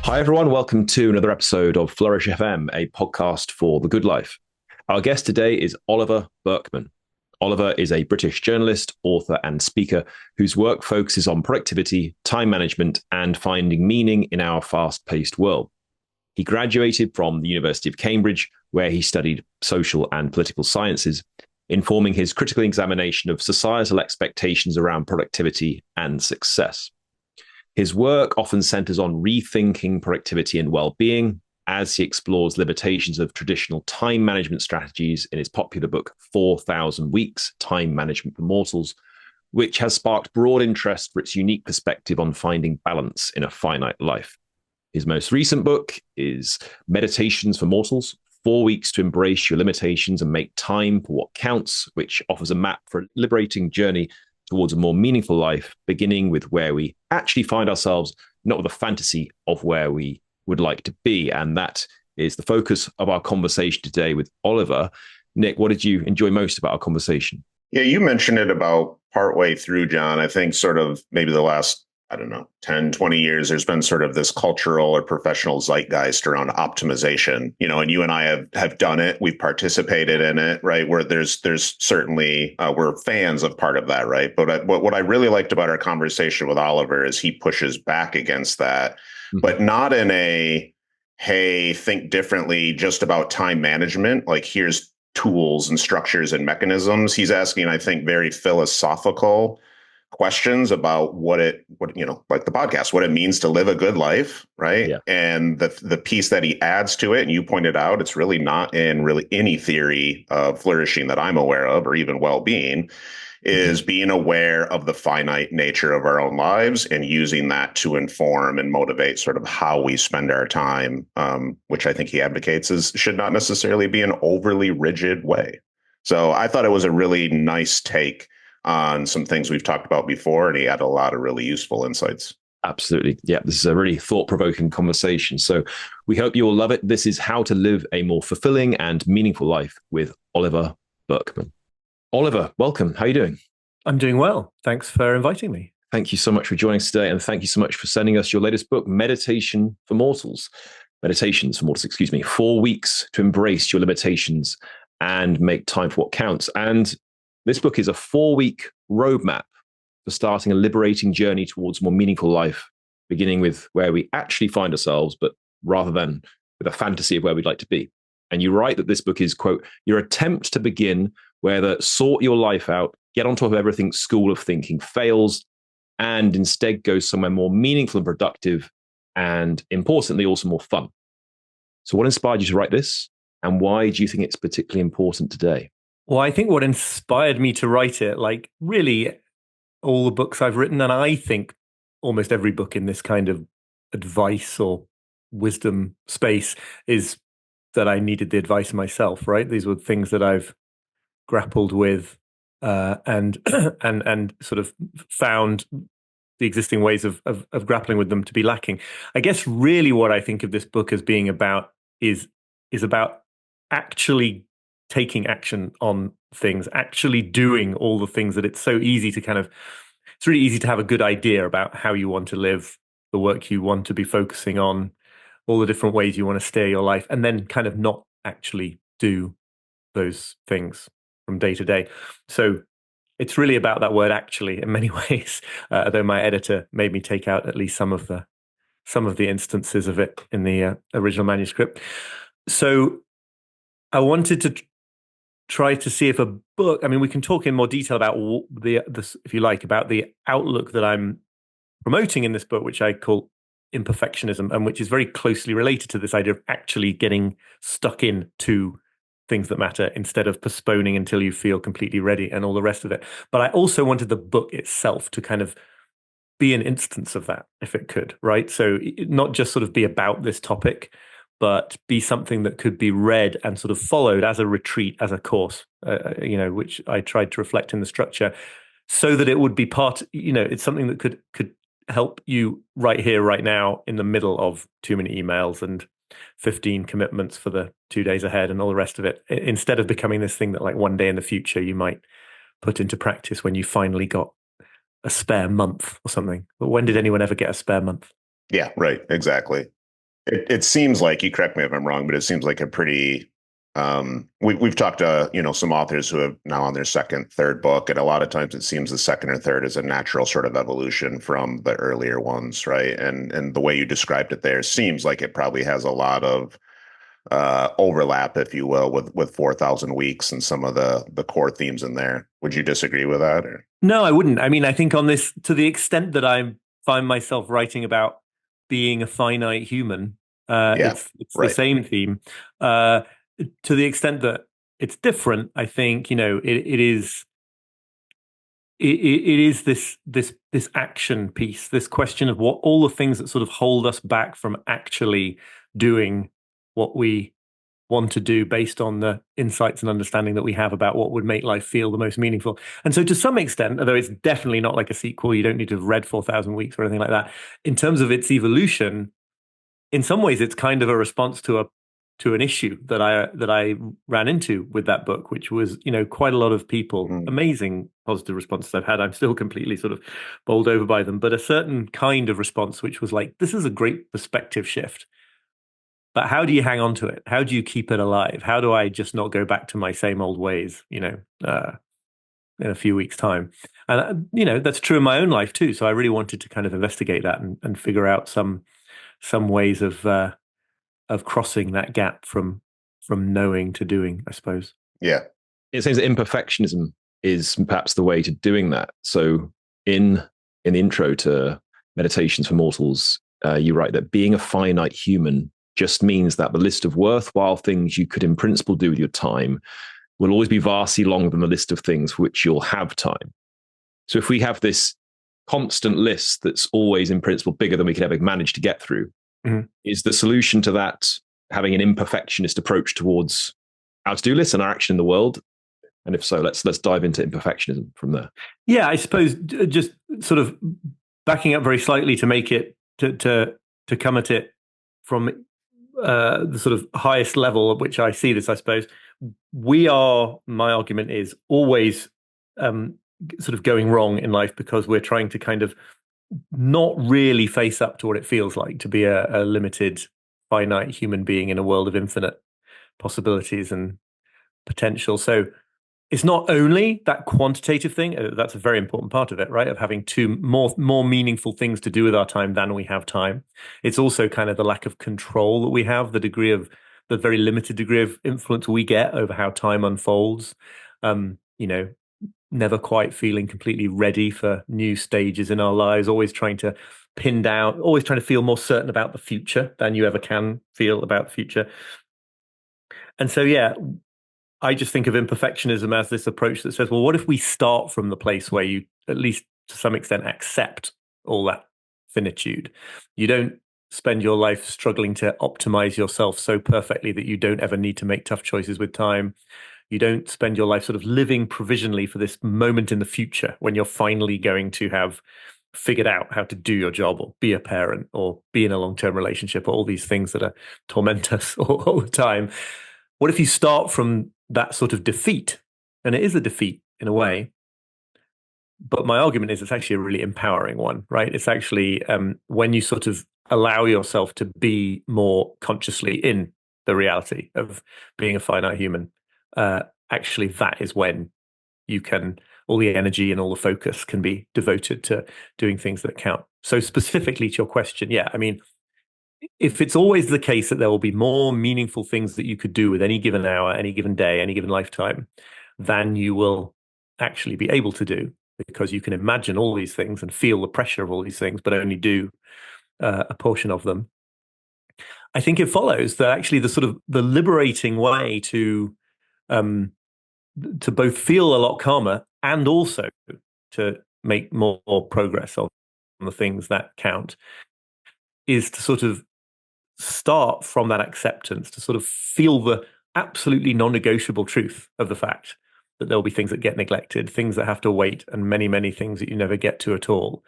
Hi, everyone. Welcome to another episode of Flourish FM, a podcast for the good life. Our guest today is Oliver Burkeman. Oliver is a British journalist, author, and speaker whose work focuses on productivity, time management, and finding meaning in our fast-paced world. He graduated from the University of Cambridge, where he studied social and political sciences, informing his critical examination of societal expectations around productivity and success. His work often centers on rethinking productivity and well-being as he explores limitations of traditional time management strategies in his popular book, 4,000 Weeks, Time Management for Mortals, which has sparked broad interest for its unique perspective on finding balance in a finite life. His most recent book is Meditations for Mortals, 4 Weeks to Embrace Your Limitations and Make Time for What Counts, which offers a map for a liberating journey towards a more meaningful life, beginning with where we actually find ourselves, not with a fantasy of where we would like to be. And that is the focus of our conversation today with Oliver. Nick, what did you enjoy most about our conversation? Yeah, you mentioned it about partway through, John. I think sort of maybe the last, 10, 20 years, there's been sort of this cultural or professional zeitgeist around optimization, and you and I have done it. We've participated in it, right? Where there's certainly, we're fans of part of that, right? But what I really liked about our conversation with Oliver is he pushes back against that, but not in a, hey, think differently just about time management. Like here's tools and structures and mechanisms. He's asking, I think, very philosophical questions about like the podcast, what it means to live a good life, right? Yeah. And the piece that he adds to it, and you pointed out, it's really not in really any theory of flourishing that I'm aware of, or even well-being, is being aware of the finite nature of our own lives and using that to inform and motivate sort of how we spend our time, which I think he advocates should not necessarily be an overly rigid way. So I thought it was a really nice take on some things we've talked about before, and he had a lot of really useful insights. Absolutely. Yeah, this is a really thought-provoking conversation. So we hope you all love it. This is How to Live a More Fulfilling and Meaningful Life with Oliver Burkeman. Oliver, welcome. How are you doing? I'm doing well. Thanks for inviting me. Thank you so much for joining us today. And thank you so much for sending us your latest book, Meditations for Mortals, 4 weeks to embrace your limitations and make time for what counts. And this book is a 4-week roadmap for starting a liberating journey towards a more meaningful life, beginning with where we actually find ourselves, but rather than with a fantasy of where we'd like to be. And you write that this book is, quote, your attempt to begin where the sort your life out, get on top of everything school of thinking fails, and instead go somewhere more meaningful and productive, and importantly, also more fun. So what inspired you to write this? And why do you think it's particularly important today? Well, I think what inspired me to write it, like really all the books I've written, and I think almost every book in this kind of advice or wisdom space, is that I needed the advice myself, right? These were things that I've grappled with and sort of found the existing ways of grappling with them to be lacking. I guess really what I think of this book as being about is about actually taking action on things, actually doing all the things that it's really easy to have a good idea about how you want to live, the work you want to be focusing on, all the different ways you want to steer your life, and then kind of not actually do those things from day to day. So it's really about that word actually in many ways, though my editor made me take out at least some of the instances of it in the original manuscript. So I wanted to try to see if a book, I mean, we can talk in more detail about if you like, about the outlook that I'm promoting in this book, which I call Imperfectionism, and which is very closely related to this idea of actually getting stuck into things that matter instead of postponing until you feel completely ready and all the rest of it. But I also wanted the book itself to kind of be an instance of that, if it could, right? So not just sort of be about this topic, but be something that could be read and sort of followed as a retreat, as a course, which I tried to reflect in the structure, so that it would be it's something that could help you right here, right now, in the middle of too many emails and 15 commitments for the 2 days ahead and all the rest of it, instead of becoming this thing that like one day in the future you might put into practice when you finally got a spare month or something. But when did anyone ever get a spare month? Yeah, right. Exactly. It seems like, you correct me if I'm wrong, but it seems like a pretty we've talked to some authors who have now on their second, third book, and a lot of times it seems the second or third is a natural sort of evolution from the earlier ones, right? And the way you described it there seems like it probably has a lot of overlap, if you will, with 4,000 weeks and some of the core themes in there. Would you disagree with that? Or? No, I wouldn't. I mean, I think on this, to the extent that I find myself writing about being a finite human, Yeah, it's the right. same theme. To the extent that it's different, I think, it is this action piece, this question of what all the things that sort of hold us back from actually doing what we want to do based on the insights and understanding that we have about what would make life feel the most meaningful. And so to some extent, although it's definitely not like a sequel, you don't need to have read 4,000 Weeks or anything like that, in terms of its evolution, in some ways it's kind of a response to an issue that I ran into with that book, which was, quite a lot of people, amazing positive responses I've had. I'm still completely sort of bowled over by them, but a certain kind of response, which was like, this is a great perspective shift. But how do you hang on to it? How do you keep it alive? How do I just not go back to my same old ways, in a few weeks' time? And, that's true in my own life too. So I really wanted to kind of investigate that and figure out some ways of crossing that gap from knowing to doing, I suppose. Yeah. It seems that imperfectionism is perhaps the way to doing that. So in the intro to Meditations for Mortals, you write that being a finite human just means that the list of worthwhile things you could in principle do with your time will always be vastly longer than the list of things for which you'll have time. So if we have this constant list that's always in principle bigger than we can ever manage to get through, is the solution to that having an imperfectionist approach towards our to-do list and our action in the world? And if so, let's dive into imperfectionism from there. Yeah, I suppose just sort of backing up very slightly to make it to come at it from the sort of highest level at which I see this, I suppose. My argument is always sort of going wrong in life because we're trying to kind of not really face up to what it feels like to be a limited, finite human being in a world of infinite possibilities and potential. So it's not only that quantitative thing, that's a very important part of it, right? Of having two more meaningful things to do with our time than we have time. It's also kind of the lack of control that we have, the very limited degree of influence we get over how time unfolds. Never quite feeling completely ready for new stages in our lives, always trying to pin down, always trying to feel more certain about the future than you ever can feel about the future. And so, yeah, I just think of imperfectionism as this approach that says, well, what if we start from the place where you, at least to some extent, accept all that finitude? You don't spend your life struggling to optimize yourself so perfectly that you don't ever need to make tough choices with time. You don't spend your life sort of living provisionally for this moment in the future when you're finally going to have figured out how to do your job or be a parent or be in a long-term relationship or all these things that torment us all the time. What if you start from that sort of defeat? And it is a defeat in a way. But my argument is it's actually a really empowering one, right? It's actually when you sort of allow yourself to be more consciously in the reality of being a finite human, actually that is when you can, all the energy and all the focus can be devoted to doing things that count. So specifically to your question, yeah, I mean, if it's always the case that there will be more meaningful things that you could do with any given hour, any given day, any given lifetime, than you will actually be able to do, because you can imagine all these things and feel the pressure of all these things, but only do a portion of them. I think it follows that actually the liberating way to both feel a lot calmer and also to make more progress on the things that count is to sort of start from that acceptance, to sort of feel the absolutely non-negotiable truth of the fact that there'll be things that get neglected, things that have to wait, and many, many things that you never get to at all.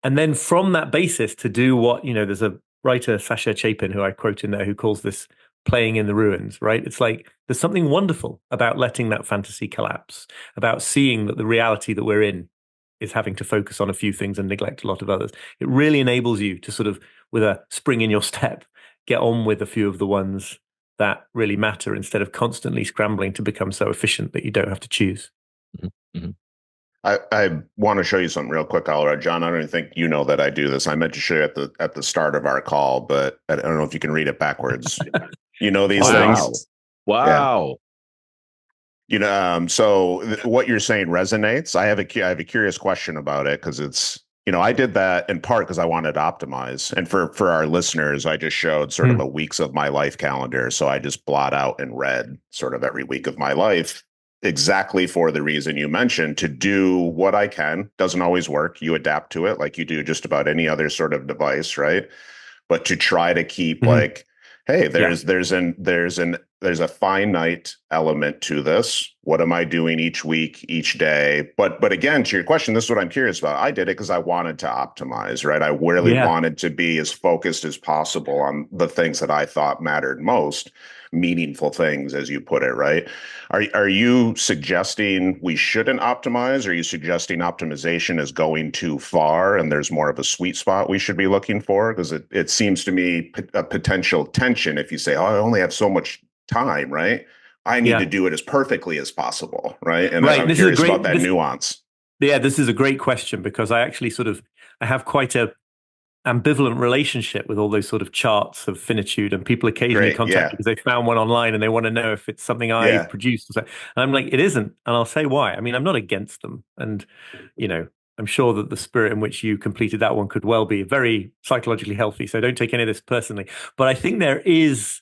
And then from that basis to do what, there's a writer, Sasha Chapin, who I quote in there, who calls this playing in the ruins, right? It's like there's something wonderful about letting that fantasy collapse, about seeing that the reality that we're in is having to focus on a few things and neglect a lot of others. It really enables you to sort of, with a spring in your step, get on with a few of the ones that really matter instead of constantly scrambling to become so efficient that you don't have to choose. Mm-hmm. Mm-hmm. I want to show you something real quick, Oliver. John, I don't even think you know that I do this. I meant to show you at the start of our call, but I don't know if you can read it backwards. You know these things? Wow. Yeah. What you're saying resonates. I have a curious question about it because it's, I did that in part because I wanted to optimize. And for our listeners, I just showed sort of a weeks of my life calendar. So I just blot out and read sort of every week of my life, exactly for the reason you mentioned, to do what I can. Doesn't always work. You adapt to it like you do just about any other sort of device, right? But to try to keep like, hey, there's a finite element to this. What am I doing each week, each day? But again, to your question, this is what I'm curious about. I did it because I wanted to optimize, right? I really wanted to be as focused as possible on the things that I thought mattered most, meaningful things, as you put it, right? Are you suggesting we shouldn't optimize? Are you suggesting optimization is going too far and there's more of a sweet spot we should be looking for? Because it seems to me a potential tension if you say, oh, I only have so much time, right? I need to do it as perfectly as possible, right? And I'm curious about that nuance. Yeah, this is a great question because I actually I have quite a ambivalent relationship with all those sort of charts of finitude, and people occasionally contact me because they found one online and they want to know if it's something I produced. And I'm like, it isn't, and I'll say why. I mean, I'm not against them, and I'm sure that the spirit in which you completed that one could well be very psychologically healthy. So don't take any of this personally. But I think there is,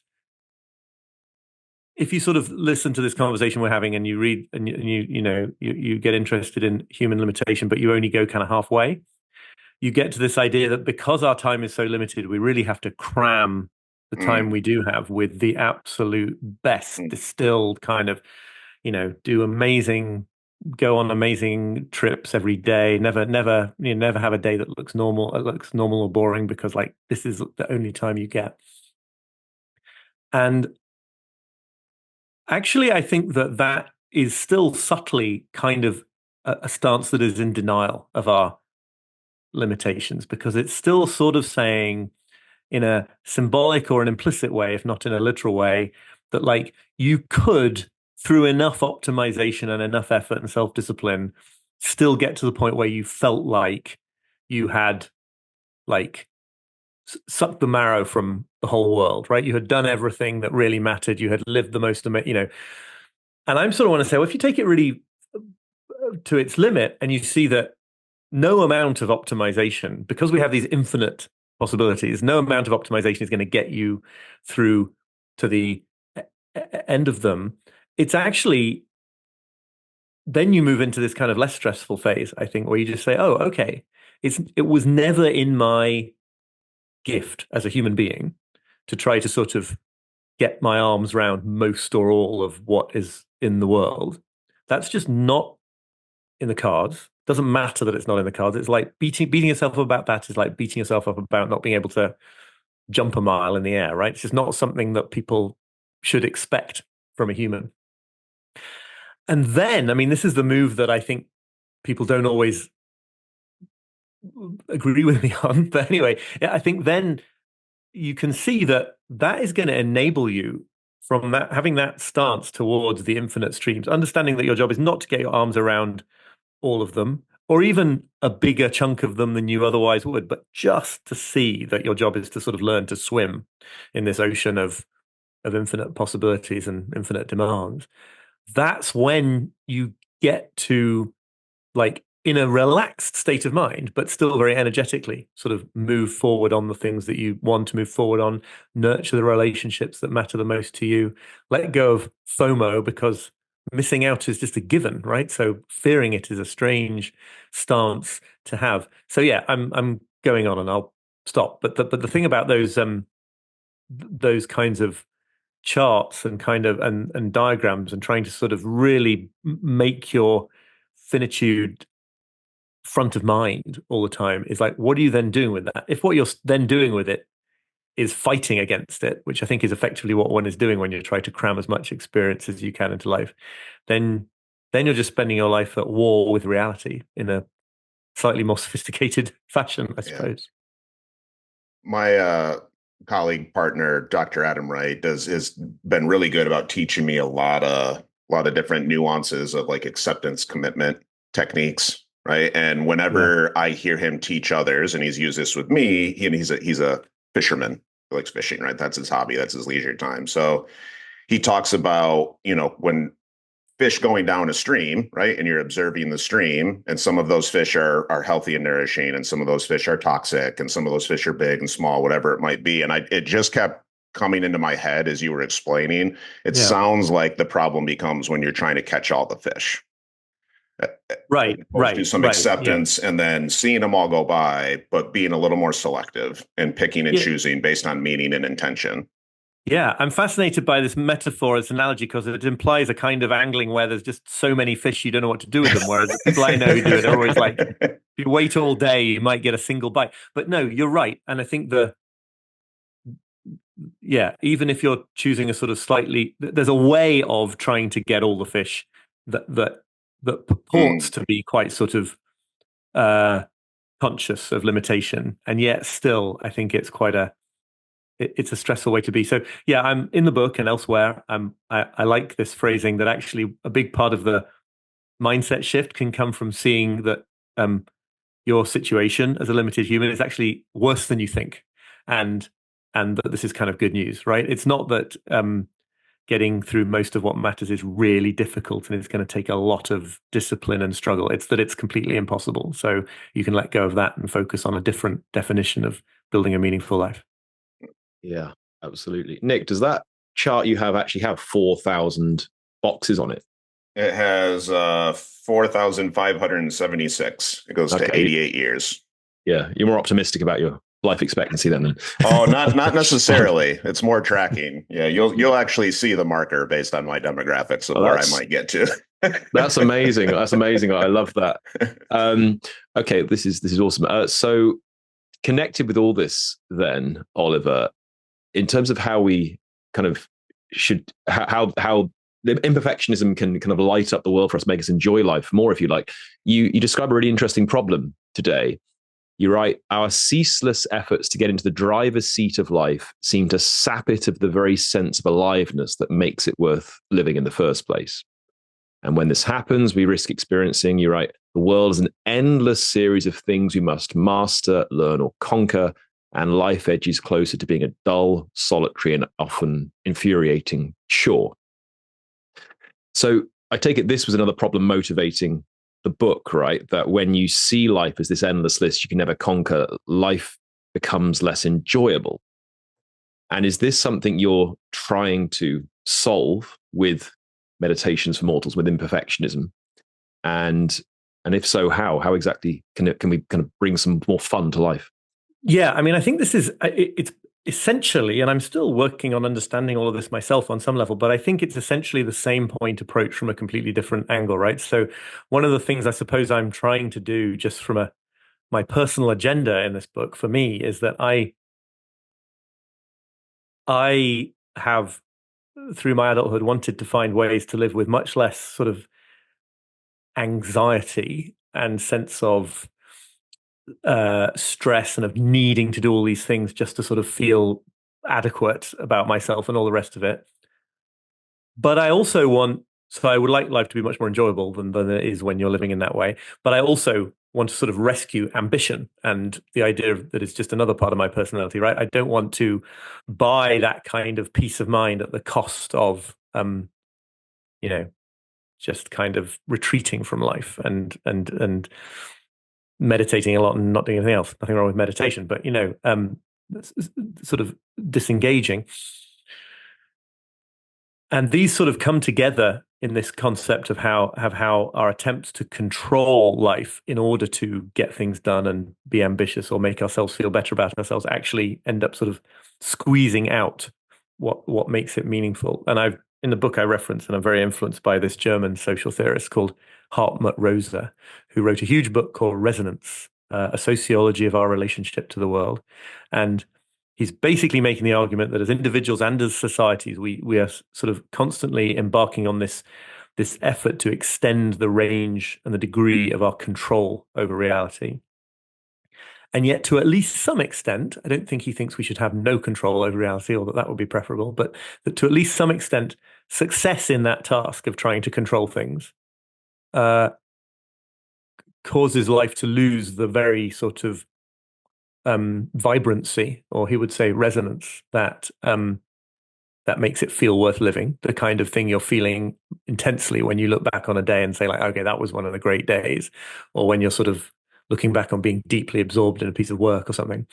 if you sort of listen to this conversation we're having and you read and you get interested in human limitation, but you only go kind of halfway, you get to this idea that because our time is so limited, we really have to cram the time we do have with the absolute best distilled kind of, go on amazing trips every day. Never have a day that looks normal. It looks normal or boring because like this is the only time you get. And actually, I think that is still subtly kind of a stance that is in denial of our limitations, because it's still sort of saying in a symbolic or an implicit way, if not in a literal way, that like you could, through enough optimization and enough effort and self-discipline, still get to the point where you felt like you had like sucked the marrow from the whole world, right? You had done everything that really mattered. You had lived the most, and I'm sort of want to say, well, if you take it really to its limit and you see that no amount of optimization, because we have these infinite possibilities, no amount of optimization is going to get you through to the end of them. It's actually, then you move into this kind of less stressful phase, I think, where you just say, oh, okay, it was never in my gift as a human being to try to sort of get my arms around most or all of what is in the world. That's just not in the cards. Doesn't matter that it's not in the cards. It's like beating yourself up about that is like beating yourself up about not being able to jump a mile in the air, right? It's just not something that people should expect from a human. And then, I mean, this is the move that I think people don't always agree with me on. But anyway, I think then you can see that is going to enable you from that, having that stance towards the infinite streams, understanding that your job is not to get your arms around all of them, or even a bigger chunk of them than you otherwise would, but just to see that your job is to sort of learn to swim in this ocean of infinite possibilities and infinite demands. That's when you get to, like, in a relaxed state of mind, but still very energetically sort of move forward on the things that you want to move forward on, nurture the relationships that matter the most to you, let go of FOMO, because missing out is just a given, right? So fearing it is a strange stance to have. So yeah, I'm going on and I'll stop. But the thing about those kinds of charts and kind of and diagrams and trying to sort of really make your finitude front of mind all the time is like, what are you then doing with that? If what you're then doing with it is fighting against it, which I think is effectively what one is doing when you try to cram as much experience as you can into life, then you're just spending your life at war with reality in a slightly more sophisticated fashion, I suppose. My colleague partner, Dr. Adam Wright, has been really good about teaching me a lot of different nuances of like acceptance commitment techniques, right? And whenever I hear him teach others, and he's used this with me, he's a fisherman, he likes fishing, right? That's his hobby, that's his leisure time. So he talks about, when fish going down a stream, right? And you're observing the stream, and some of those fish are healthy and nourishing, and some of those fish are toxic, and some of those fish are big and small, whatever it might be. And it just kept coming into my head as you were explaining. It sounds like the problem becomes when you're trying to catch all the fish. Right. Do some acceptance and then seeing them all go by, but being a little more selective and picking and choosing based on meaning and intention. Yeah, I'm fascinated by this metaphor, this analogy, because it implies a kind of angling where there's just so many fish you don't know what to do with them. Whereas the people I know who do it are always like, if you wait all day, you might get a single bite. But no, you're right. And I think even if you're choosing a sort of there's a way of trying to get all the fish that purports to be quite sort of conscious of limitation. And yet still, I think it's quite it's a stressful way to be. So yeah, I'm in the book and elsewhere. I like this phrasing that actually a big part of the mindset shift can come from seeing that your situation as a limited human is actually worse than you think, and that this is kind of good news, right? It's not that getting through most of what matters is really difficult and it's going to take a lot of discipline and struggle. It's that it's completely impossible. So you can let go of that and focus on a different definition of building a meaningful life. Yeah, absolutely. Nick, does that chart you have actually have 4,000 boxes on it? It has 4,576. It goes to 88 years. Yeah, you're more optimistic about your life expectancy then. Oh, not necessarily. It's more tracking. Yeah, you'll actually see the marker based on my demographics of where I might get to. That's amazing. That's amazing. I love that. Okay, this is awesome. So connected with all this then, Oliver, in terms of how we kind of should, how the imperfectionism can kind of light up the world for us, make us enjoy life more, if you like. You describe a really interesting problem today. You write, our ceaseless efforts to get into the driver's seat of life seem to sap it of the very sense of aliveness that makes it worth living in the first place. And when this happens, we risk experiencing, you write, the world is an endless series of things we must master, learn, or conquer, and life edges closer to being a dull, solitary, and often infuriating chore. So I take it this was another problem motivating the book, right? That when you see life as this endless list you can never conquer, life becomes less enjoyable. And is this something you're trying to solve with Meditations for Mortals, with imperfectionism? And if so, how? How exactly can we kind of bring some more fun to life? Yeah, I mean, I think it's essentially, and I'm still working on understanding all of this myself on some level, but I think it's essentially the same point approach from a completely different angle, right? So one of the things I suppose I'm trying to do just from my personal agenda in this book for me is that I have, through my adulthood, wanted to find ways to live with much less sort of anxiety and sense of stress and of needing to do all these things just to sort of feel adequate about myself and all the rest of it. But I also so I would like life to be much more enjoyable than it is when you're living in that way. But I also want to sort of rescue ambition and the idea that it's just another part of my personality, right? I don't want to buy that kind of peace of mind at the cost of, just kind of retreating from life and meditating a lot and not doing anything else. Nothing wrong with meditation, but sort of disengaging. And these sort of come together in this concept of how our attempts to control life in order to get things done and be ambitious or make ourselves feel better about ourselves actually end up sort of squeezing out what makes it meaningful. And in the book I reference, and I'm very influenced by this German social theorist called Hartmut Rosa, who wrote a huge book called Resonance, a sociology of our relationship to the world. And he's basically making the argument that as individuals and as societies, we are sort of constantly embarking on this this effort to extend the range and the degree of our control over reality. And yet, to at least some extent, I don't think he thinks we should have no control over reality, or that would be preferable, but that to at least some extent, success in that task of trying to control things causes life to lose the very sort of vibrancy, or he would say resonance, that makes it feel worth living, the kind of thing you're feeling intensely when you look back on a day and say, like, okay, that was one of the great days, or when you're sort of looking back on being deeply absorbed in a piece of work or something.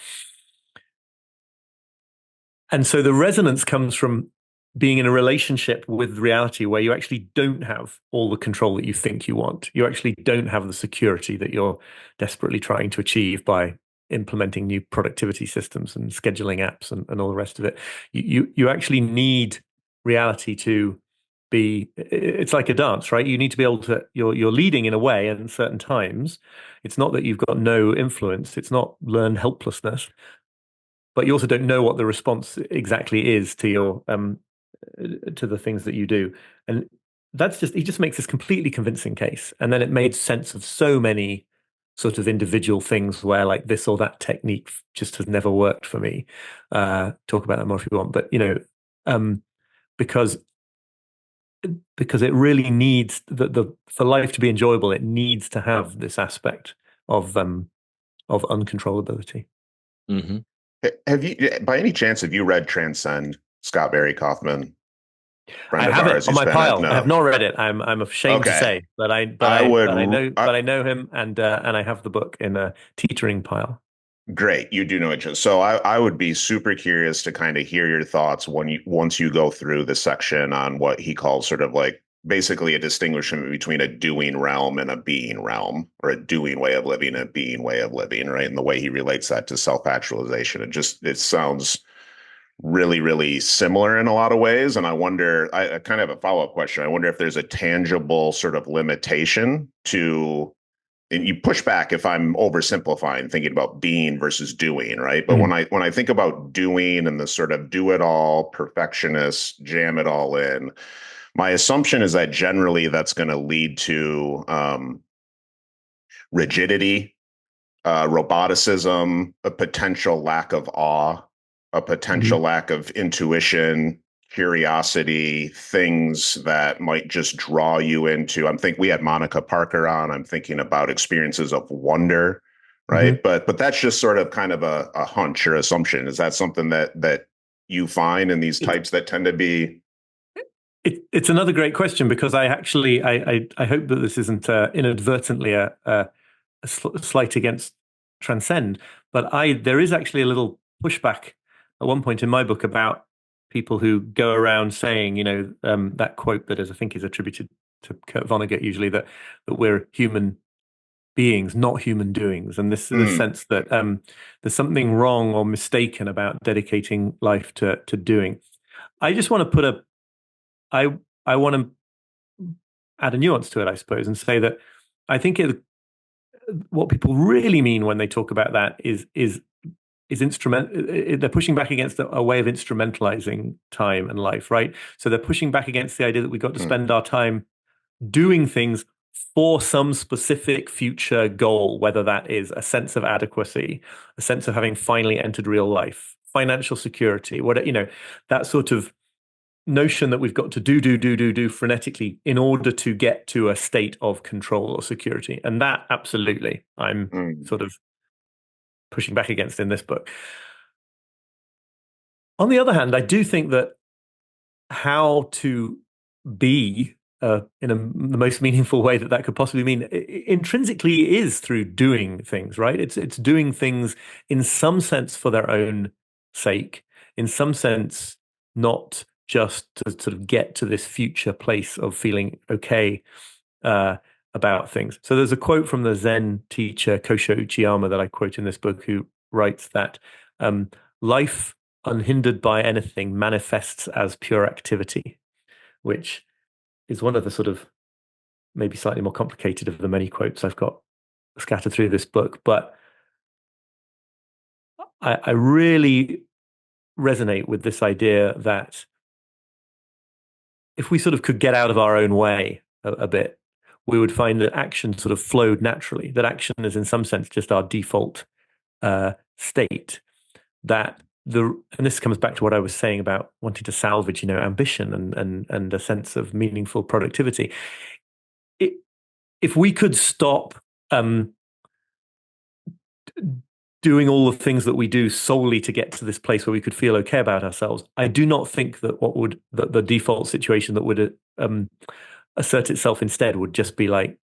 And so the resonance comes from being in a relationship with reality where you actually don't have all the control that you think you want. You actually don't have the security that you're desperately trying to achieve by implementing new productivity systems and scheduling apps and all the rest of it. You actually need reality to be, it's like a dance, right? You need to be able to, you're leading in a way in certain times. It's not that you've got no influence. It's not learned helplessness, but you also don't know what the response exactly is to your, to the things that you do. And that's just, he just makes this completely convincing case. And then it made sense of so many sort of individual things where like this or that technique just has never worked for me. Talk about that more if you want, but because it really needs for life to be enjoyable, it needs to have this aspect of uncontrollability. Mm-hmm. Have you, by any chance, have you read Transcend, Scott Barry Kaufman? I have it on my pile. I have not read it. I'm ashamed to say, but I know him, and I have the book in a teetering pile. Great, you do know each other. So I would be super curious to kind of hear your thoughts once you go through the section on what he calls sort of like basically a distinguishment between a doing realm and a being realm, or a doing way of living and a being way of living, right? And the way he relates that to self-actualization. It sounds really, really similar in a lot of ways. And I wonder, I kind of have a follow-up question. I wonder if there's a tangible sort of limitation to, and you push back if I'm oversimplifying, thinking about being versus doing, right? But when I think about doing and the sort of do it all, perfectionist, jam it all in, my assumption is that generally that's going to lead to rigidity, roboticism, a potential lack of awe, a potential lack of intuition, curiosity, things that might just draw you into. We had Monica Parker on. I'm thinking about experiences of wonder, right? But that's just sort of kind of a hunch or assumption. Is that something that you find in these types that tend to be? It's another great question, because I actually I hope that this isn't inadvertently a slight against Transcend, but there is actually a little pushback at one point in my book about people who go around saying, that quote that I think is attributed to Kurt Vonnegut usually, that we're human beings, not human doings, and this sense that there's something wrong or mistaken about dedicating life to doing. I just want to I want to add a nuance to it, I suppose, and say that I think what people really mean when they talk about that is they're pushing back against a way of instrumentalizing time and life, right? So they're pushing back against the idea that we've got to spend our time doing things for some specific future goal, whether that is a sense of adequacy, a sense of having finally entered real life, financial security, that sort of notion that we've got to do frenetically in order to get to a state of control or security. And that absolutely I'm sort of pushing back against in this book. On the other hand, I do think that how to be in the most meaningful way that could possibly mean intrinsically is through doing things, right? It's doing things in some sense for their own sake, in some sense not just to sort of get to this future place of feeling okay about things. So there's a quote from the Zen teacher Kosho Uchiyama that I quote in this book, who writes that life unhindered by anything manifests as pure activity, which is one of the sort of maybe slightly more complicated of the many quotes I've got scattered through this book. But I really resonate with this idea that if we sort of could get out of our own way a bit, we would find that action sort of flowed naturally, that action is in some sense just our default state, and this comes back to what I was saying about wanting to salvage, ambition and a sense of meaningful productivity. If we could stop doing all the things that we do solely to get to this place where we could feel okay about ourselves, I do not think that the default situation that would assert itself instead would just be like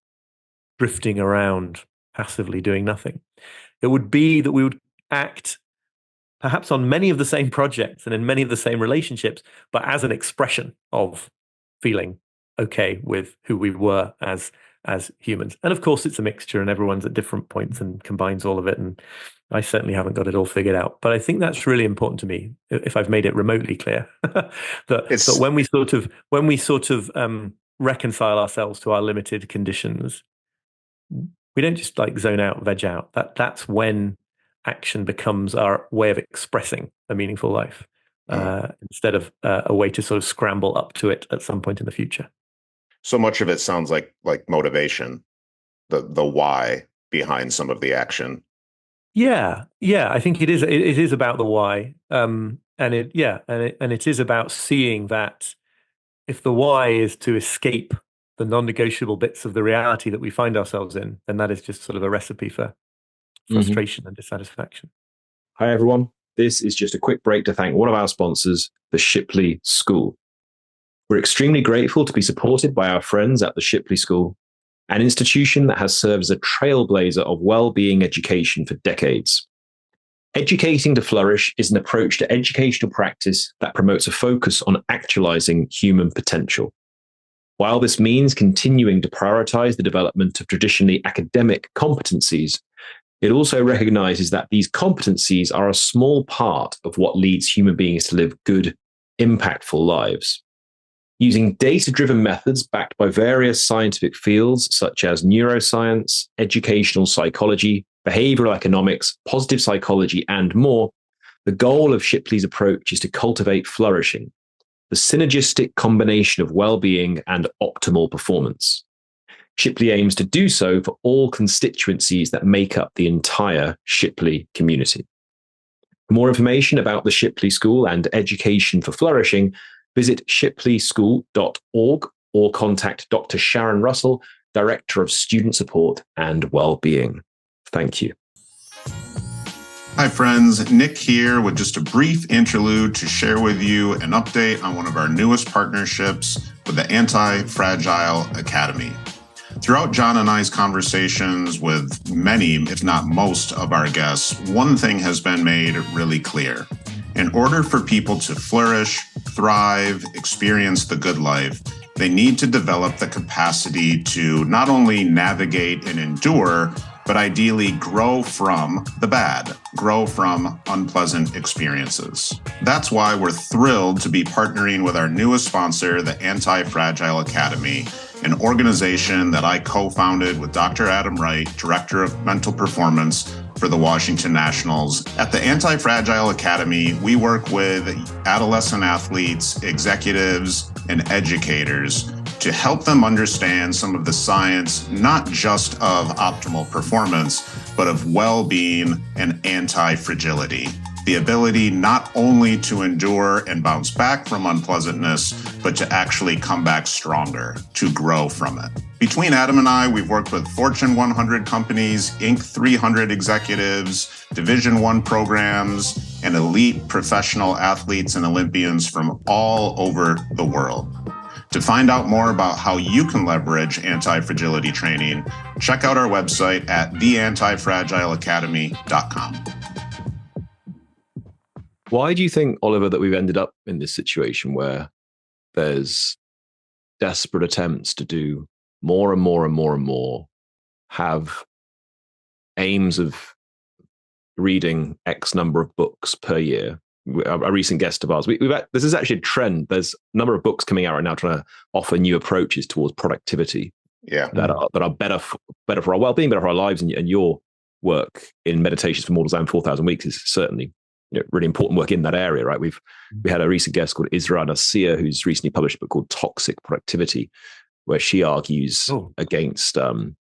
drifting around passively doing nothing. It would be that we would act perhaps on many of the same projects and in many of the same relationships, but as an expression of feeling okay with who we were as humans. And of course, it's a mixture, and everyone's at different points and combines all of it. And I certainly haven't got it all figured out. But I think that's really important to me, if I've made it remotely clear, that when we sort of reconcile ourselves to our limited conditions, we don't just like zone out, veg out. That's when action becomes our way of expressing a meaningful life, instead of a way to sort of scramble up to it at some point in the future. So much of it sounds like motivation, the why behind some of the action. Yeah, I think it is. It is about the why, and it is about seeing that if the why is to escape the non-negotiable bits of the reality that we find ourselves in, then that is just sort of a recipe for frustration and dissatisfaction. Hi, everyone. This is just a quick break to thank one of our sponsors, the Shipley School. We're extremely grateful to be supported by our friends at the Shipley School, an institution that has served as a trailblazer of well-being education for decades. Educating to Flourish is an approach to educational practice that promotes a focus on actualizing human potential. While this means continuing to prioritize the development of traditionally academic competencies, it also recognizes that these competencies are a small part of what leads human beings to live good, impactful lives. Using data-driven methods backed by various scientific fields such as neuroscience, educational psychology, behavioral economics, positive psychology, and more, the goal of Shipley's approach is to cultivate flourishing, the synergistic combination of well-being and optimal performance. Shipley aims to do so for all constituencies that make up the entire Shipley community. For more information about the Shipley School and Education for Flourishing, visit shipleyschool.org or contact Dr. Sharon Russell, Director of Student Support and Wellbeing. Thank you. Hi, friends. Nick here with just a brief interlude to share with you an update on one of our newest partnerships with the Anti-Fragile Academy. Throughout John and I's conversations with many, if not most, of our guests, one thing has been made really clear. In order for people to flourish, thrive, experience the good life, they need to develop the capacity to not only navigate and endure, but ideally grow from the bad, grow from unpleasant experiences. That's why we're thrilled to be partnering with our newest sponsor, the Anti-Fragile Academy, an organization that I co-founded with Dr. Adam Wright, Director of Mental Performance for the Washington Nationals. At the Anti-Fragile Academy, we work with adolescent athletes, executives, and educators to help them understand some of the science, not just of optimal performance, but of well-being and anti-fragility. The ability not only to endure and bounce back from unpleasantness, but to actually come back stronger, to grow from it. Between Adam and I, we've worked with Fortune 100 companies, Inc. 300 executives, Division I programs, and elite professional athletes and Olympians from all over the world. To find out more about how you can leverage anti-fragility training, check out our website at theantifragileacademy.com. Why do you think, Oliver, that we've ended up in this situation where there's desperate attempts to do more and more and more and more, have aims of reading X number of books per year? A recent guest of ours, this is actually a trend. There's a number of books coming out right now trying to offer new approaches towards productivity that are better for our well-being, better for our lives, and your work in Meditations for Mortals and 4,000 Weeks is certainly really important work in that area, right? We had a recent guest called Isra Nasir, who's recently published a book called Toxic Productivity, where she argues against a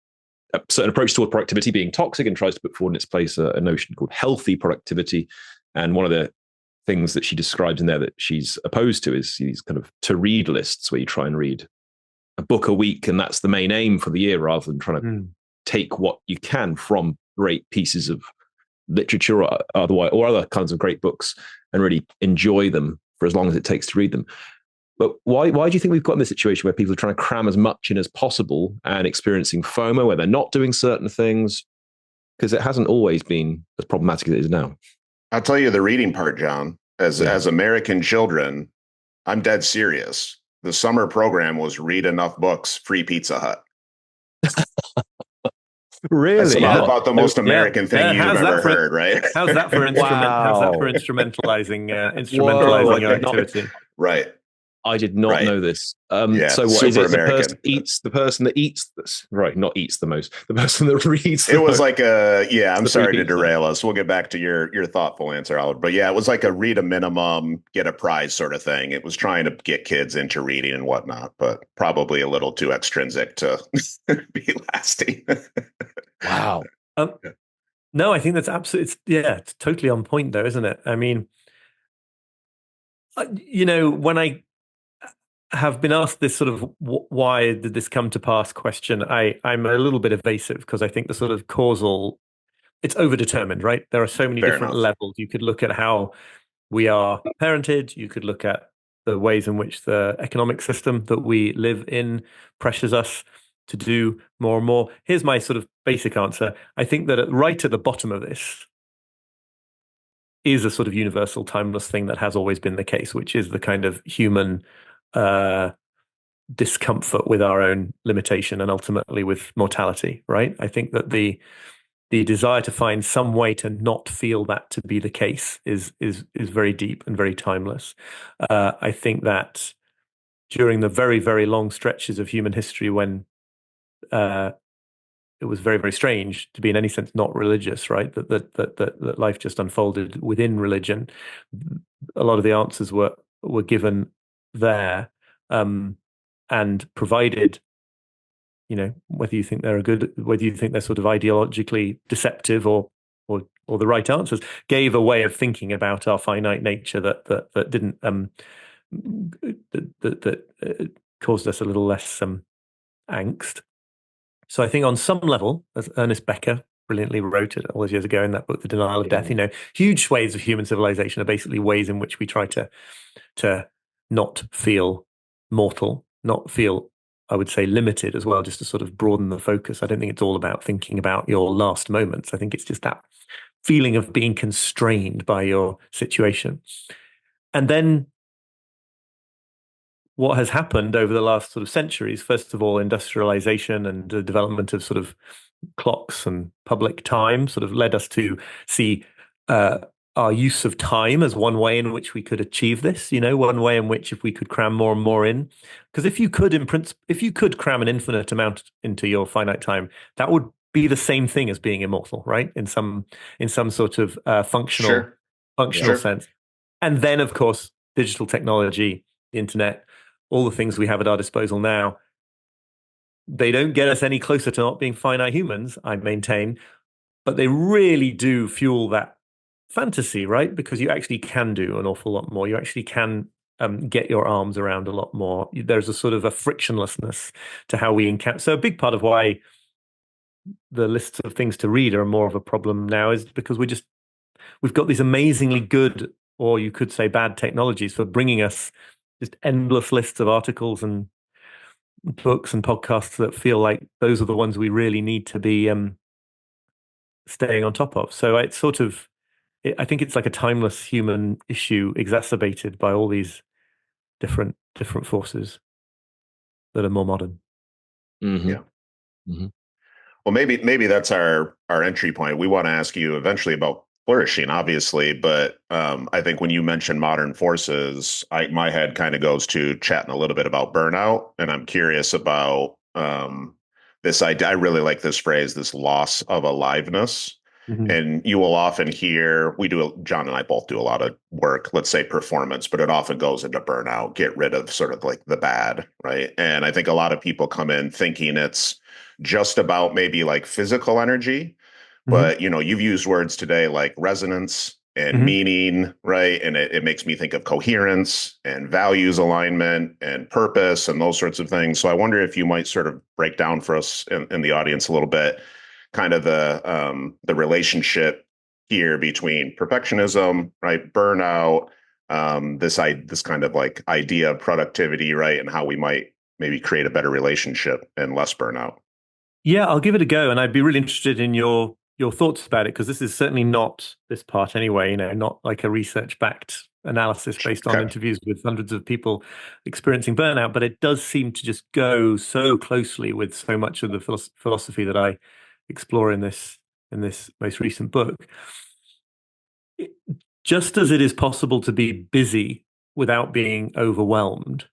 certain approach toward productivity being toxic and tries to put forward in its place a notion called healthy productivity. And one of the things that she describes in there that she's opposed to is these kind of to-read lists where you try and read a book a week and that's the main aim for the year, rather than trying to take what you can from great pieces of literature or other kinds of great books and really enjoy them for as long as it takes to read them. But why do you think we've got in this situation where people are trying to cram as much in as possible and experiencing FOMO where they're not doing certain things? Because it hasn't always been as problematic as it is now. I'll tell you the reading part, John. As American children, I'm dead serious. The summer program was read enough books, free Pizza Hut. Really? That's about the most American thing you've ever heard, right? How's that for instrumentalizing your activity? Right. I did not know this. So what is it? The person that eats this, right? Not eats the most. The person that reads. It was like I'm sorry to derail us. We'll get back to your thoughtful answer, Oliver. But yeah, it was like a read a minimum, get a prize sort of thing. It was trying to get kids into reading and whatnot, but probably a little too extrinsic to be lasting. Wow. No, I think that's absolutely. It's totally on point, though, isn't it? I mean, when I have been asked this sort of why did this come to pass question, I'm a little bit evasive because I think the sort of causal, it's overdetermined, right? There are so many different levels. You could look at how we are parented. You could look at the ways in which the economic system that we live in pressures us to do more and more. Here's my sort of basic answer. I think that right at the bottom of this is a sort of universal, timeless thing that has always been the case, which is the kind of human discomfort with our own limitation and ultimately with mortality, right? I think that the desire to find some way to not feel that to be the case is very deep and very timeless. I think that during the very, very long stretches of human history when it was very, very strange to be in any sense not religious, right? That life just unfolded within religion. A lot of the answers were given there, and provided, whether you think they're whether you think they're sort of ideologically deceptive or the right answers, gave a way of thinking about our finite nature that didn't that caused us a little less angst. So I think on some level, as Ernest Becker brilliantly wrote it all those years ago in that book, The Denial of Death, huge swathes of human civilization are basically ways in which we try to not feel mortal, not feel, I would say, limited as well, just to sort of broaden the focus. I don't think it's all about thinking about your last moments. I think it's just that feeling of being constrained by your situation. And then what has happened over the last sort of centuries, first of all, industrialization and the development of sort of clocks and public time sort of led us to see our use of time as one way in which we could achieve this, one way in which if we could cram more and more in, because if you could cram an infinite amount into your finite time, that would be the same thing as being immortal, right? In some sort of functional sense. And then, of course, digital technology, the internet, all the things we have at our disposal now, they don't get us any closer to not being finite humans, I maintain, but they really do fuel that fantasy, right? Because you actually can do an awful lot more. You actually can get your arms around a lot more. There's a sort of a frictionlessness to how we encounter. So a big part of why the lists of things to read are more of a problem now is because we've got these amazingly good, or you could say bad, technologies for bringing us just endless lists of articles and books and podcasts that feel like those are the ones we really need to be staying on top of. So it's sort of, I think it's like a timeless human issue exacerbated by all these different forces that are more modern. Mm-hmm. Yeah. Mm-hmm. Well, maybe that's our entry point. We want to ask you eventually about flourishing, obviously, but I think when you mention modern forces, my head kind of goes to chatting a little bit about burnout, and I'm curious about this idea. I really like this phrase, this loss of aliveness. Mhm. And you will often hear, John and I both do a lot of work, let's say performance, but it often goes into burnout, get rid of sort of like the bad, right? And I think a lot of people come in thinking it's just about maybe like physical energy, Mhm. but you've used words today like resonance and Mhm. meaning, right? And it makes me think of coherence and values alignment and purpose and those sorts of things. So I wonder if you might sort of break down for us in the audience a little bit, kind of the relationship here between perfectionism, right, burnout, this kind of like idea of productivity, right, and how we might maybe create a better relationship and less burnout. Yeah, I'll give it a go, and I'd be really interested in your thoughts about it because this is certainly not this part anyway. Not like a research-backed analysis based on Okay. interviews with hundreds of people experiencing burnout, but it does seem to just go so closely with so much of the philosophy that I explore in this most recent book. It- just as it is possible to be busy without being overwhelmed,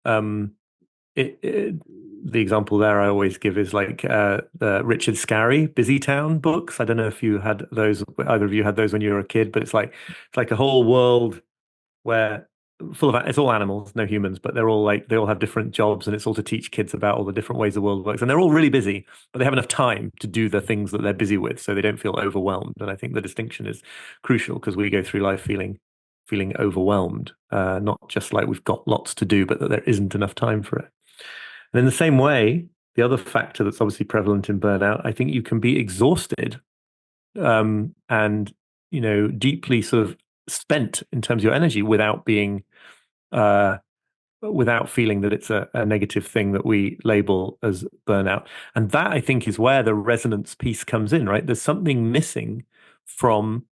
um, the example there I always give is like the Richard Scarry Busy Town books. I don't know if you had those, either of you had those when you were a kid, but it's like a whole world where it's all animals, no humans, but they're all like they all have different jobs, and it's all to teach kids about all the different ways the world works. And they're all really busy, but they have enough time to do the things that they're busy with, so they don't feel overwhelmed. And I think the distinction is crucial because we go through life feeling overwhelmed, not just like we've got lots to do, but that there isn't enough time for it. And in the same way, the other factor that's obviously prevalent in burnout, I think you can be exhausted and deeply sort of spent in terms of your energy uh, without feeling that it's a negative thing that we label as burnout. And that I think is where the resonance piece comes in, right? There's something missing from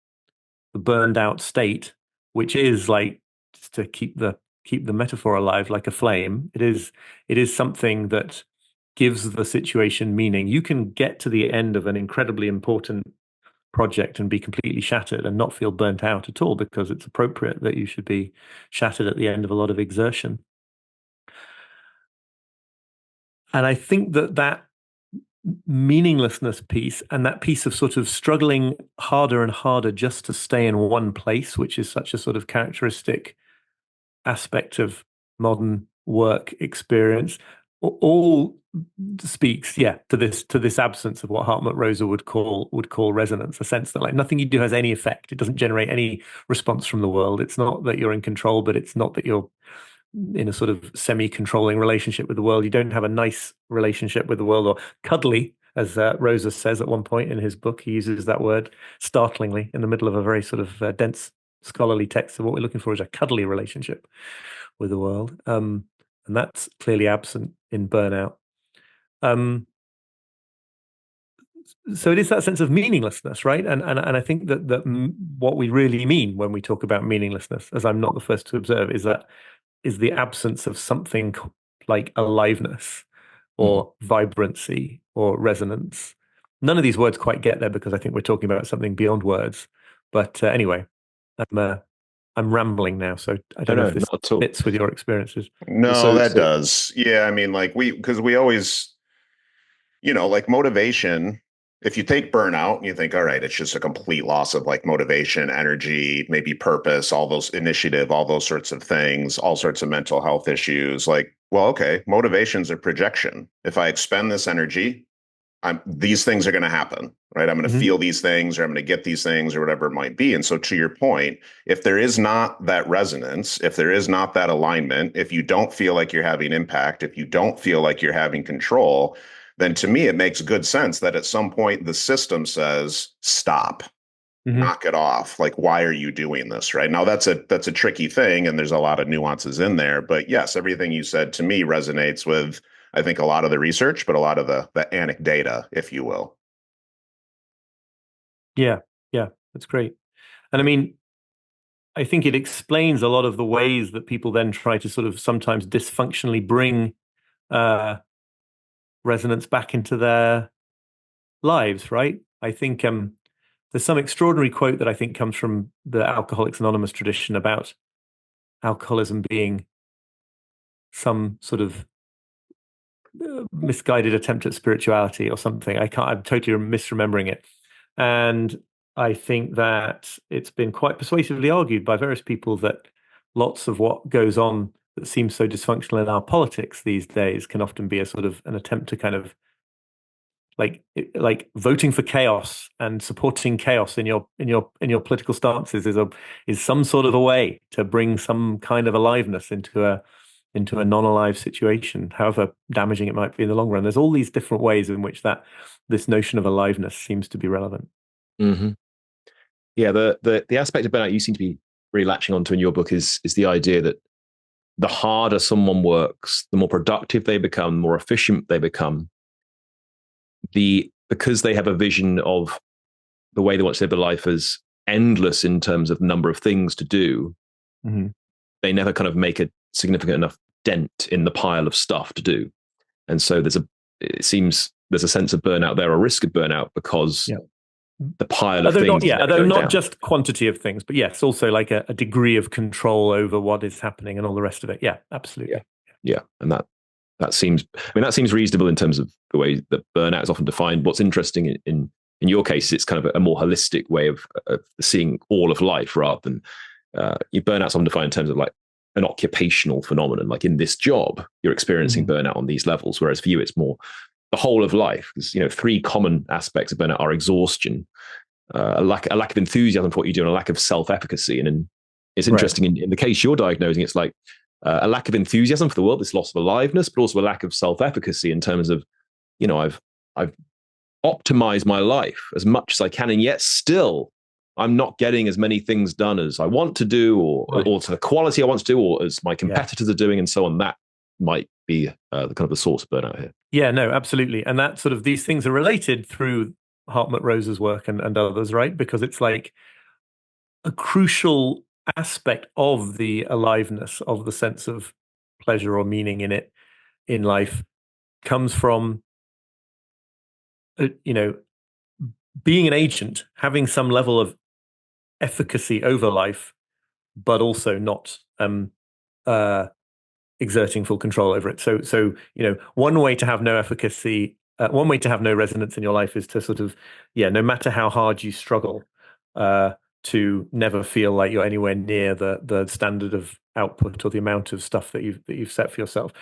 the burned out state, which is like, just to keep the metaphor alive, like a flame. It is something that gives the situation meaning. You can get to the end of an incredibly important project and be completely shattered and not feel burnt out at all because it's appropriate that you should be shattered at the end of a lot of exertion. And I think that meaninglessness piece and that piece of sort of struggling harder and harder just to stay in one place, which is such a sort of characteristic aspect of modern work experience, all speaks, yeah, to this absence of what Hartmut Rosa would call resonance, a sense that like nothing you do has any effect. It doesn't generate any response from the world. It's not that you're in control, but it's not that you're in a sort of semi-controlling relationship with the world. You don't have a nice relationship with the world, or cuddly, as Rosa says at one point in his book. He uses that word startlingly in the middle of a very sort of dense scholarly text of what we're looking for is a cuddly relationship with the world. And that's clearly absent in burnout. Um, so it is that sense of meaninglessness, right? And I think that what we really mean when we talk about meaninglessness, as I'm not the first to observe, is the absence of something like aliveness or vibrancy or resonance. None of these words quite get there because I think we're talking about something beyond words. But anyway, I'm rambling now, so I No, don't know no, if this not at all. fits with your experiences. No, So, that so does. Yeah, I mean, like because we always, like motivation, if you take burnout and you think, all right, it's just a complete loss of like motivation, energy, maybe purpose, all those initiative, all those sorts of things, all sorts of mental health issues. Like, well, okay, motivation's a projection. If I expend this energy, these things are going to happen, right? I'm going to Hmm. feel these things, or I'm going to get these things, or whatever it might be. And so, to your point, if there is not that resonance, if there is not that alignment, if you don't feel like you're having impact, if you don't feel like you're having control, then to me, it makes good sense that at some point the system says, stop, Hmm. knock it off. Like, why are you doing this? Right now, that's a tricky thing, and there's a lot of nuances in there. But yes, everything you said to me resonates with, I think, a lot of the research, but a lot of the anecdata, if you will. Yeah, yeah, that's great. And I mean, I think it explains a lot of the ways that people then try to sort of sometimes dysfunctionally bring uh, resonance back into their lives, right? I think there's some extraordinary quote that I think comes from the Alcoholics Anonymous tradition about alcoholism being some sort of misguided attempt at spirituality or something. I'm totally misremembering it. And I think that it's been quite persuasively argued by various people that lots of what goes on that seems so dysfunctional in our politics these days can often be a sort of an attempt to kind of like voting for chaos and supporting chaos in your political stances is some sort of a way to bring some kind of aliveness into a non-alive situation, however damaging it might be in the long run. There's all these different ways in which this notion of aliveness seems to be relevant. Mm-hmm. Yeah, the aspect of burnout you seem to be really latching onto in your book is the idea that the harder someone works, the more productive they become, the more efficient they become. Because they have a vision of the way they want to live their life as endless in terms of the number of things to do, mm-hmm. they never kind of make a significant enough dent in the pile of stuff to do. And so it seems there's a sense of burnout there, a risk of burnout, because the pile of things. Although not just quantity of things, but yes, also like a degree of control over what is happening and all the rest of it. Yeah, absolutely. Yeah. And that seems reasonable in terms of the way that burnout is often defined. What's interesting in your case, it's kind of a more holistic way of seeing all of life rather than your burnout's often defined in terms of like an occupational phenomenon. Like in this job, you're experiencing burnout on these levels, whereas for you, it's more the whole of life. Because three common aspects of burnout are exhaustion, a lack of enthusiasm for what you do, and a lack of self-efficacy. And it's interesting in the case you're diagnosing, it's like a lack of enthusiasm for the world, this loss of aliveness, but also a lack of self-efficacy in terms of, I've optimized my life as much as I can, and yet still I'm not getting as many things done as I want to do, or to the quality I want to do, or as my competitors are doing, and so on. That might be the kind of the source of burnout here. Yeah, no, absolutely. And that sort of, these things are related through Hartmut Rosa's work and others, right? Because it's like a crucial aspect of the aliveness, of the sense of pleasure or meaning in life, comes from being an agent, having some level of efficacy over life, but also not exerting full control over it. So one way to have no efficacy, one way to have no resonance in your life is to sort of, no matter how hard you struggle, to never feel like you're anywhere near the standard of output or the amount of stuff that you've set for yourself.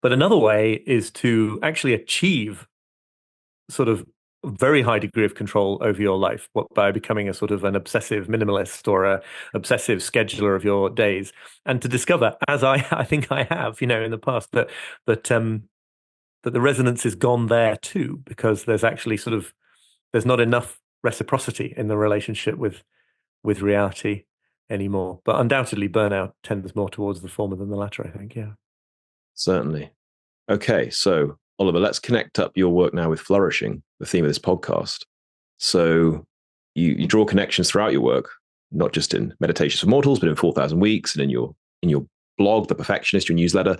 But another way is to actually achieve sort of very high degree of control over your life by becoming a sort of an obsessive minimalist or a obsessive scheduler of your days, and to discover, as I think I have, in the past, that the resonance is gone there too, because there's actually there's not enough reciprocity in the relationship with reality anymore. But undoubtedly, burnout tends more towards the former than the latter, I think. Yeah, certainly. Okay, so Oliver, let's connect up your work now with flourishing, the theme of this podcast. So you draw connections throughout your work, not just in Meditations for Mortals, but in 4,000 Weeks and in your blog, The Perfectionist, your newsletter,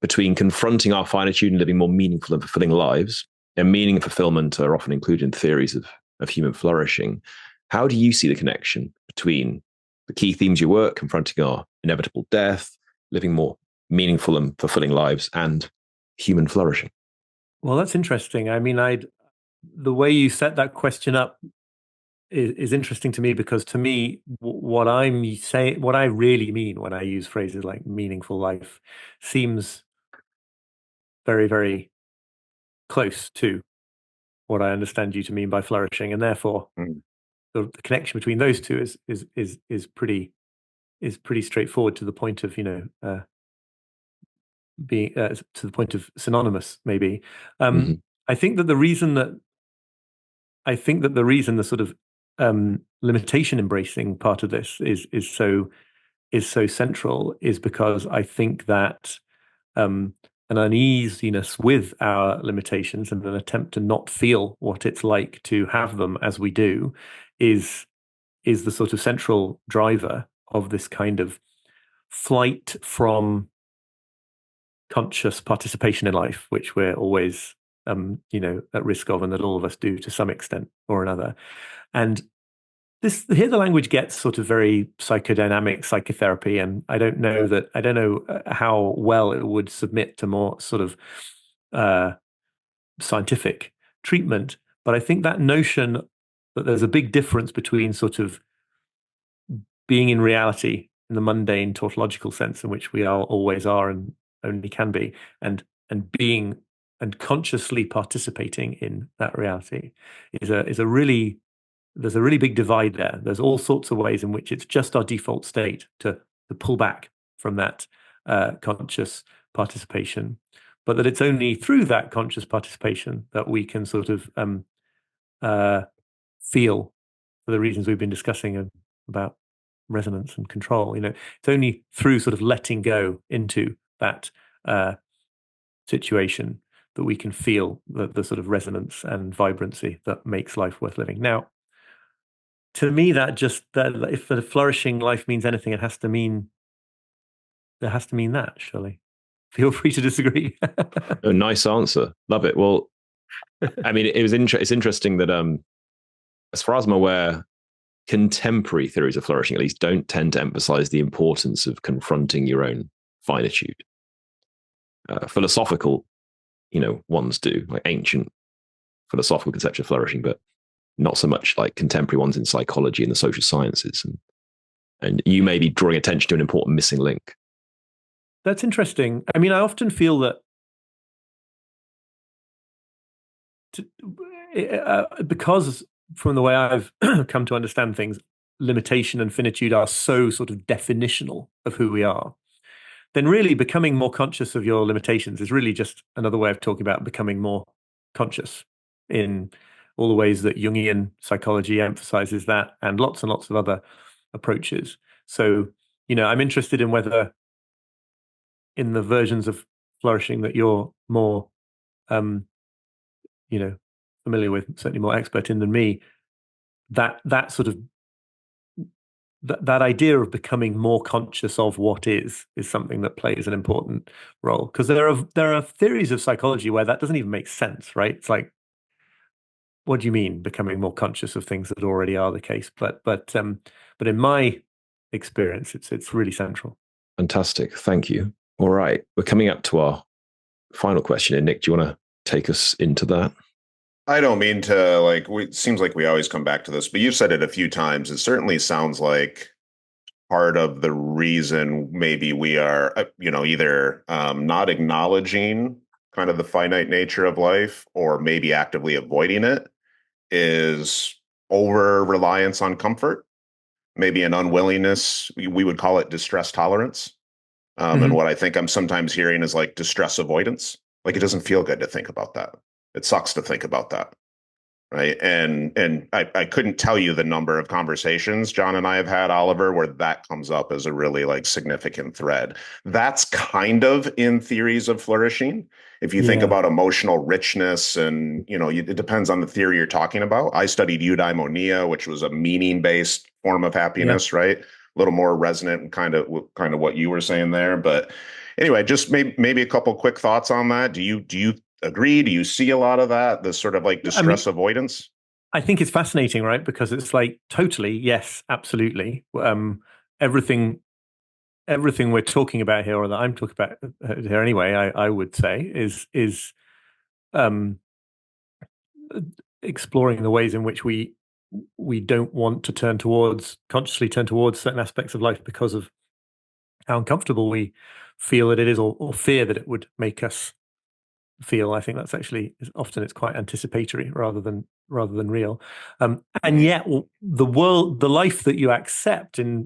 between confronting our finitude and living more meaningful and fulfilling lives. And meaning and fulfillment are often included in theories of human flourishing. How do you see the connection between the key themes of your work, confronting our inevitable death, living more meaningful and fulfilling lives, and human flourishing? Well, that's interesting. I mean, the way you set that question up is interesting to me, because to me, what I really mean when I use phrases like meaningful life seems very, very close to what I understand you to mean by flourishing, and therefore the connection between those two is pretty straightforward, to the point of being to the point of synonymous, maybe. I think that the reason the sort of limitation embracing part of this is so central is because I think that an uneasiness with our limitations and an attempt to not feel what it's like to have them as we do is the sort of central driver of this kind of flight from conscious participation in life, which we're always at risk of, and that all of us do to some extent or another. And here the language gets sort of very psychodynamic, psychotherapy, and I don't know how well it would submit to more sort of scientific treatment. But I think that notion that there's a big difference between sort of being in reality in the mundane tautological sense in which we always are and only can be, and being and consciously participating in that reality is a really there's a really big divide there. There's all sorts of ways in which it's just our default state to pull back from that conscious participation, but that it's only through that conscious participation that we can sort of feel, for the reasons we've been discussing about resonance and control. It's only through sort of letting go into that situation that we can feel the sort of resonance and vibrancy that makes life worth living. Now, to me, that if a flourishing life means anything, it has to mean that, surely. Feel free to disagree. Oh, nice answer. Love it. Well, I mean, it's interesting that as far as I'm aware, contemporary theories of flourishing, at least, don't tend to emphasize the importance of confronting your own finitude. Philosophical, ones do, like ancient philosophical conception of flourishing, but not so much like contemporary ones in psychology and the social sciences. And you may be drawing attention to an important missing link. That's interesting. I mean, I often feel that because from the way I've come to understand things, limitation and finitude are so sort of definitional of who we are, then really becoming more conscious of your limitations is really just another way of talking about becoming more conscious in all the ways that Jungian psychology emphasizes that, and lots of other approaches. So, I'm interested in whether in the versions of flourishing that you're more, familiar with, certainly more expert in than me, that sort of that idea of becoming more conscious of what is something that plays an important role, because there are theories of psychology where that doesn't even make sense, right? It's like, what do you mean becoming more conscious of things that already are the case? But in my experience, it's really central. Fantastic, thank you. All right, we're coming up to our final question, and Nick, do you want to take us into that? I don't mean to it seems like we always come back to this, but you've said it a few times. It certainly sounds like part of the reason maybe we are, either not acknowledging kind of the finite nature of life or maybe actively avoiding it is over reliance on comfort, maybe an unwillingness. We would call it distress tolerance. And what I think I'm sometimes hearing is like distress avoidance. Like, it doesn't feel good to think about that. It sucks to think about that. Right. And I couldn't tell you the number of conversations John and I have had, Oliver, where that comes up as a really significant thread. That's kind of in theories of flourishing. If you think about emotional richness and, it depends on the theory you're talking about. I studied eudaimonia, which was a meaning-based form of happiness, right? A little more resonant and kind of what you were saying there. But anyway, just maybe a couple quick thoughts on that. Do you agree? Do you see a lot of that, this sort of distress avoidance? I think it's fascinating, right? Because it's totally, yes, absolutely. Everything we're talking about here, or that I'm talking about here anyway, I would say is exploring the ways in which we don't want to consciously turn towards certain aspects of life because of how uncomfortable we feel that it is, or fear that it would make us feel. I think that's actually often it's quite anticipatory rather than real. And yet the life that you accept as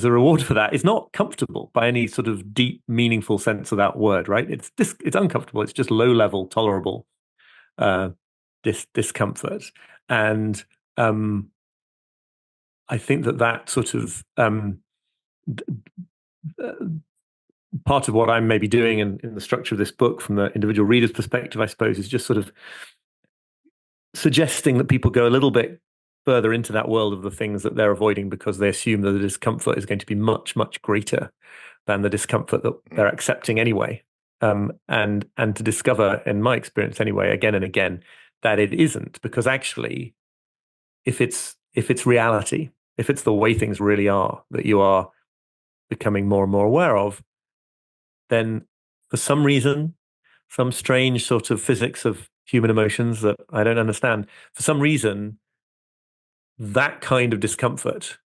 a reward for that is not comfortable by any sort of deep, meaningful sense of that word, right? It's uncomfortable. It's just low level, tolerable discomfort. And I think that sort of part of what I'm maybe doing in the structure of this book from the individual reader's perspective, I suppose, is just sort of suggesting that people go a little bit further into that world of the things that they're avoiding because they assume that the discomfort is going to be much, much greater than the discomfort that they're accepting anyway. And to discover, in my experience anyway, again and again, that it isn't, because actually, if it's reality, if it's the way things really are that you are becoming more and more aware of, then for some reason, some strange sort of physics of human emotions that I don't understand. For some reason, that kind of discomfort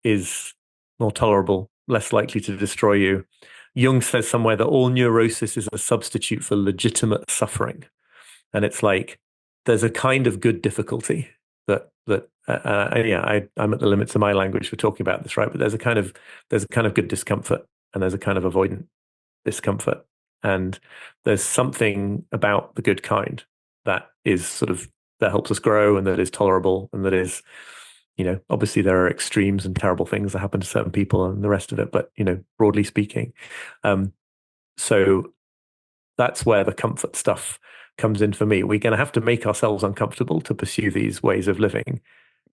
is more tolerable, less likely to destroy you. Jung says somewhere that all neurosis is a substitute for legitimate suffering. And it's like, there's a kind of good difficulty I'm at the limits of my language for talking about this, right? But there's a kind of good discomfort, and there's a kind of avoidant discomfort. And there's something about the good kind that is that helps us grow, and that is tolerable, and that is, obviously there are extremes and terrible things that happen to certain people and the rest of it, but, broadly speaking. So that's where the comfort stuff comes in for me. We're going to have to make ourselves uncomfortable to pursue these ways of living.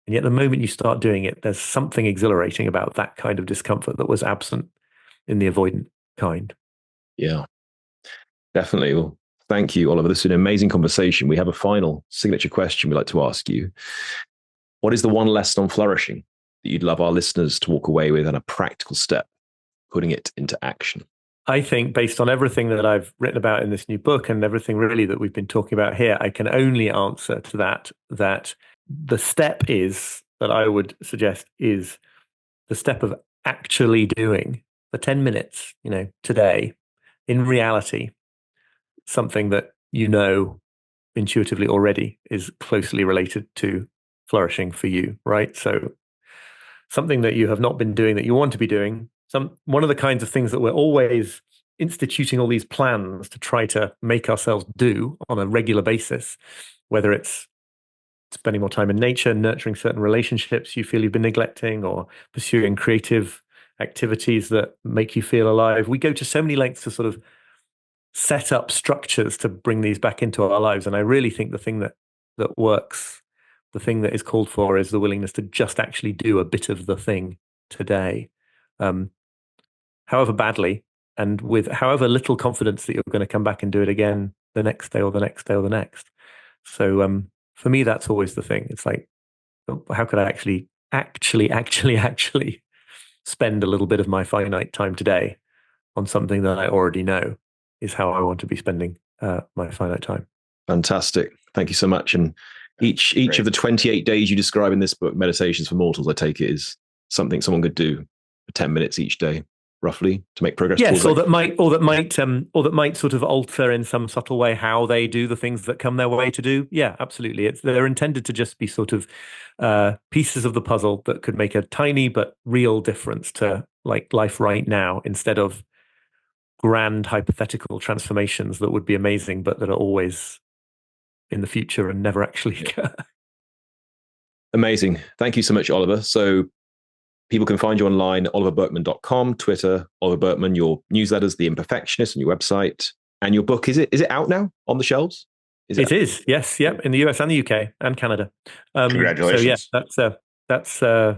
And yet the moment you start doing it, there's something exhilarating about that kind of discomfort that was absent in the avoidant kind. Yeah, definitely. Well, thank you, Oliver. This is an amazing conversation. We have a final signature question we'd like to ask you. What is the one lesson on flourishing that you'd love our listeners to walk away with, and a practical step, putting it into action? I think, based on everything that I've written about in this new book and everything really that we've been talking about here, I can only answer to that the step that I would suggest is the step of actually doing the 10 minutes, today, in reality, something that intuitively already is closely related to flourishing for you, right? So something that you have not been doing that you want to be doing. One of the kinds of things that we're always instituting all these plans to try to make ourselves do on a regular basis, whether it's spending more time in nature, nurturing certain relationships you feel you've been neglecting, or pursuing creative activities that make you feel alive. We go to so many lengths to sort of set up structures to bring these back into our lives. And I really think the thing that works, the thing that is called for, is the willingness to just actually do a bit of the thing today. However badly, and with however little confidence that you're going to come back and do it again the next day or the next day or the next. So for me, that's always the thing. It's like, how could I actually spend a little bit of my finite time today on something that I already know is how I want to be spending my finite time. Fantastic. Thank you so much. And each of the 28 days you describe in this book, Meditations for Mortals, I take it, is something someone could do for 10 minutes each day, roughly, to make progress. Yes, or that might sort of alter in some subtle way how they do the things that come their way to do. Yeah, absolutely. They're intended to just be sort of pieces of the puzzle that could make a tiny but real difference to like life right now, instead of grand hypothetical transformations that would be amazing but that are always in the future and never actually occur. Amazing. Thank you so much, Oliver. So people can find you online, oliverburkeman.com, Twitter, Oliver Burkeman, your newsletters, The Imperfectionist, on your website. And your book, is it out now on the shelves? It is, yes. Yep, in the US and the UK and Canada. Congratulations. So yeah,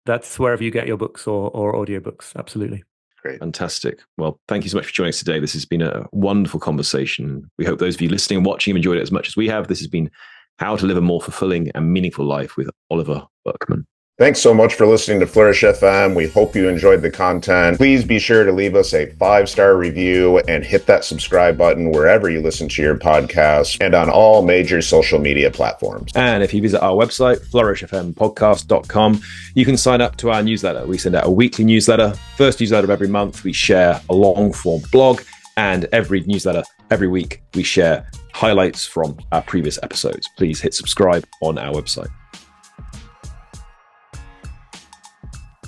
that's wherever you get your books or audiobooks. Absolutely. Great. Fantastic. Well, thank you so much for joining us today. This has been a wonderful conversation. We hope those of you listening and watching have enjoyed it as much as we have. This has been How to Live a More Fulfilling and Meaningful Life with Oliver Burkeman. Thanks so much for listening to Flourish FM. We hope you enjoyed the content. Please be sure to leave us a 5-star review and hit that subscribe button wherever you listen to your podcast and on all major social media platforms. And if you visit our website, flourishfmpodcast.com, you can sign up to our newsletter. We send out a weekly newsletter. First newsletter of every month, we share a long-form blog, and every newsletter, every week, we share highlights from our previous episodes. Please hit subscribe on our website.